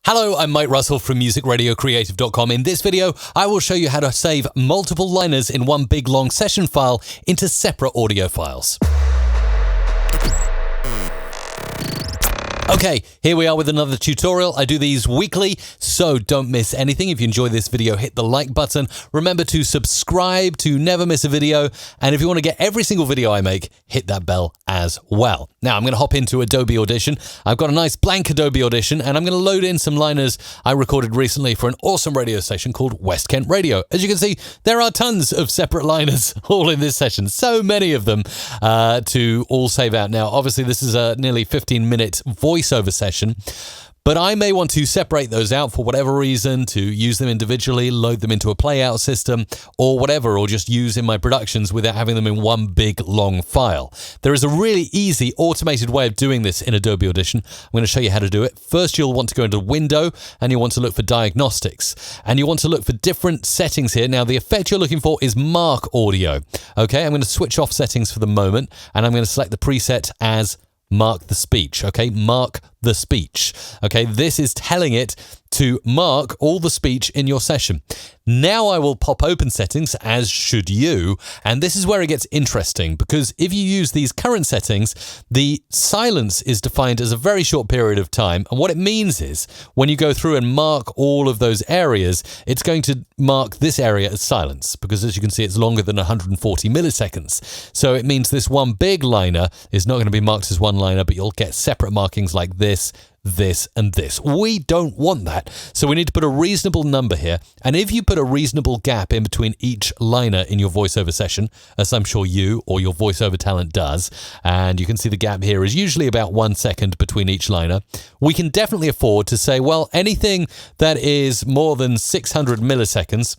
Hello, I'm Mike Russell from musicradiocreative.com. In this video, I will show you how to save multiple liners in one big long session file into separate audio files. Okay, here we are with another tutorial. I do these weekly, so don't miss anything. If you enjoy this video, hit the like button. Remember to subscribe to never miss a video. And if you want to get every single video I make, hit that bell as well. Now, I'm going to hop into Adobe Audition. I've got a nice blank Adobe Audition, and I'm going to load in some liners I recorded recently for an awesome radio station called West Kent Radio. As you can see, there are tons of separate liners all in this session. So many of them to all save out. Now, obviously, this is a nearly 15-minute voiceover session, but I may want to separate those out for whatever reason, to use them individually, load them into a playout system or whatever, or just use in my productions without having them in one big long file. There is a really easy automated way of doing this in Adobe Audition. I'm going to show you how to do it. First, you'll want to go into Window and you want to look for Diagnostics, and you want to look for different settings here. Now, the effect you're looking for is Mark Audio. Okay, I'm going to switch off settings for the moment, and I'm going to select the preset as Mark the Speech. Okay, Mark the Speech. Okay, this is telling it to mark all the speech in your session. Now I will pop open settings, as should you, and this is where it gets interesting, because if you use these current settings, the silence is defined as a very short period of time, and what it means is when you go through and mark all of those areas, it's going to mark this area as silence, because as you can see, it's longer than 140 milliseconds. So it means this one big liner is not going to be marked as one liner, but you'll get separate markings like this, and this. We don't want that. So we need to put a reasonable number here. And if you put a reasonable gap in between each liner in your voiceover session, as I'm sure you or your voiceover talent does, and you can see the gap here is usually about 1 second between each liner, we can definitely afford to say, well, anything that is more than 600 milliseconds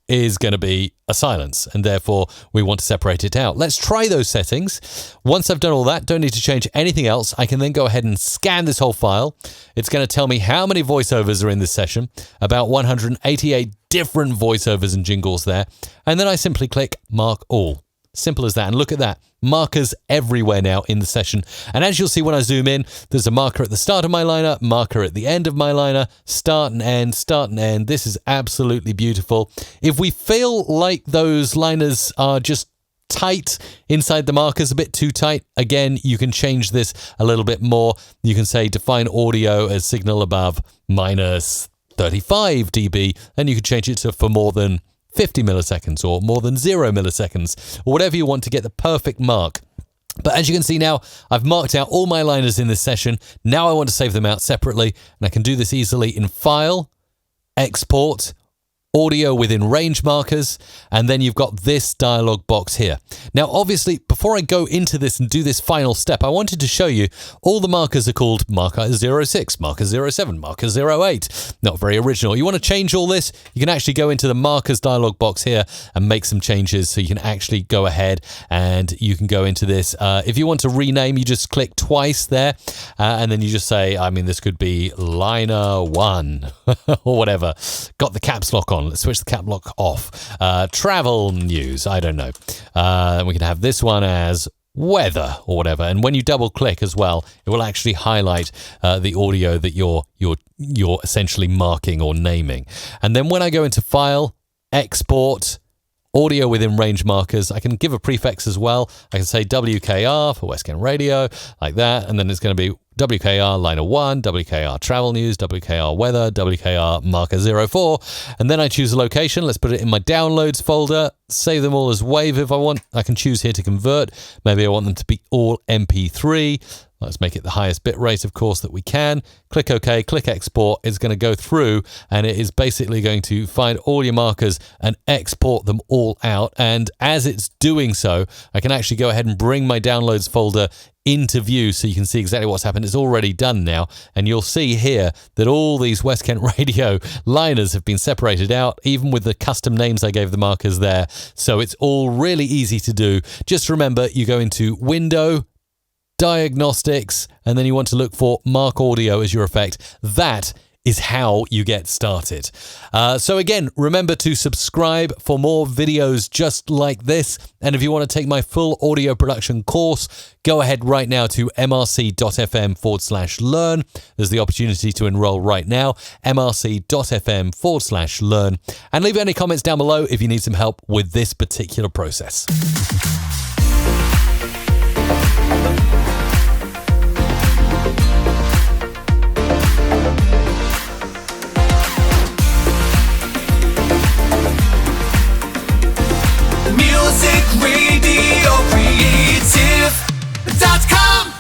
is going to be a silence, and therefore we want to separate it out. Let's try those settings. Once I've done all that, don't need to change anything else. I can then go ahead and scan this whole file. It's going to tell me how many voiceovers are in this session, about 188 different voiceovers and jingles there. And then I simply click Mark All. Simple as that. And look at that. Markers everywhere now in the session. And as you'll see when I zoom in, there's a marker at the start of my liner, marker at the end of my liner, start and end, start and end. This is absolutely beautiful. If we feel like those liners are just tight inside the markers, a bit too tight, again, you can change this a little bit more. You can say define audio as signal above minus 35 dB, and you can change it to for more than 50 milliseconds or more than 0 milliseconds, or whatever you want to get the perfect mark. But as you can see now, I've marked out all my liners in this session. Now I want to save them out separately, and I can do this easily in File, Export, Audio within range markers, and then you've got this dialog box here. Now, obviously, before I go into this and do this final step, I wanted to show you all the markers are called marker 06, marker 07, marker 08. Not very original. You want to change all this, you can actually go into the markers dialog box here and make some changes, so you can actually go ahead and you can go into this. If you want to rename, you just click twice there, and then you just say, I mean, this could be liner 1 or whatever. Got the caps lock on. Let's switch the cap lock off. Travel news, I don't know. We can have this one as weather or whatever. And when you double click as well, it will actually highlight the audio that you're essentially marking or naming. And then when I go into File, Export, Audio within range markers, I can give a prefix as well. I can say WKR for West Kent Radio, like that. And then it's going to be WKR liner 1, WKR travel news, WKR weather, WKR marker 04. And then I choose a location. Let's put it in my downloads folder, save them all as WAV if I want. I can choose here to convert. Maybe I want them to be all MP3. Let's make it the highest bit rate, of course, that we can. Click OK, click Export. It's going to go through, and it is basically going to find all your markers and export them all out. And as it's doing so, I can actually go ahead and bring my downloads folder into view so you can see exactly what's happened. It's already done now, and you'll see here that all these West Kent Radio liners have been separated out, even with the custom names I gave the markers there. So it's all really easy to do. Just remember, you go into Window, Diagnostics, and then you want to look for Mark Audio as your effect. That is how you get started. So again, remember to subscribe for more videos just like this. And if you want to take my full audio production course, go ahead right now to mrc.fm/learn. There's the opportunity to enroll right now, mrc.fm/learn. And leave any comments down below if you need some help with this particular process. Music Radio Creative.com